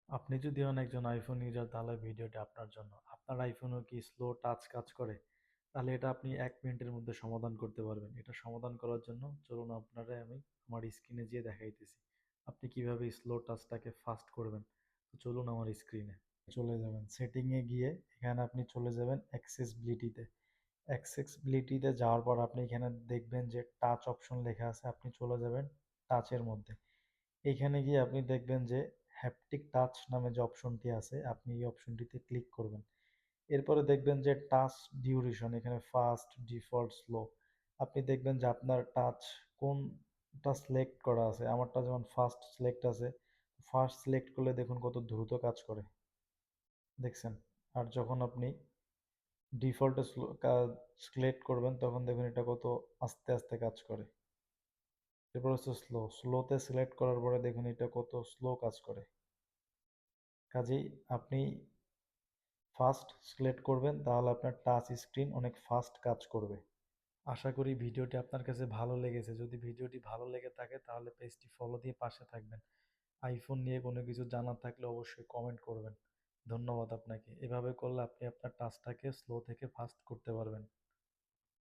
আপনি যদি হন একজন আইফোন ইউজার তাহলে ভিডিওটি আপনার জন্য। আপনার আইফোনও কি স্লো টাচ কাজ করে? তাহলে এটা আপনি 1 মিনিটের মধ্যে সমাধান করতে পারবেন। এটা সমাধান করার জন্য চলুন আপনারে আমি আমার স্ক্রিনে যেয়ে দেখাইতেছি আপনি কিভাবে স্লো টাচটাকে ফাস্ট করবেন। তো চলুন আমার স্ক্রিনে চলে যাবেন, সেটিংয়ে গিয়ে এখানে আপনি চলে যাবেন অ্যাক্সেসিবিলিটিতে। অ্যাক্সেসিবিলিটিতে যাওয়ার পর আপনি এখানে দেখবেন যে টাচ অপশন লেখা আছে, আপনি চলে যাবেন টাচের মধ্যে। এইখানে গিয়ে আপনি দেখবেন যে হ্যাপটিক টাচ নামে যে অপশনটি আছে, আপনি এই অপশনটিতে ক্লিক করবেন। এরপরে দেখবেন যে টাচ ডিউরেশন, এখানে ফাস্ট, ডিফল্ট, স্লো। আপনি দেখবেন যে আপনার টাচ কোনটা সিলেক্ট করা আছে। আমারটা যেমন ফাস্ট সিলেক্ট আছে, ফাস্ট সিলেক্ট করলে দেখুন কত দ্রুত কাজ করে, দেখছেন? আর যখন আপনি ডিফল্টে স্লো কাজ সিলেক্ট করবেন তখন দেখুন এটা কত আস্তে আস্তে কাজ করে। এরপর হচ্ছে স্লোতে সিলেক্ট করার পরে দেখুন এটা কত স্লো কাজ করে। কাজেই আপনি ফাস্ট সিলেক্ট করবেন তাহলে আপনার টাচ স্ক্রিন অনেক ফাস্ট কাজ করবে। আশা করি ভিডিওটি আপনার কাছে ভালো লেগেছে। যদি ভিডিওটি ভালো লেগে থাকে তাহলে পেজটি ফলো দিয়ে পাশে থাকবেন। আইফোন নিয়ে কোনো কিছু জানার থাকলে অবশ্যই কমেন্ট করবেন। ধন্যবাদ আপনাকে। এভাবে করলে আপনি আপনার টাচটাকে স্লো থেকে ফাস্ট করতে পারবেন।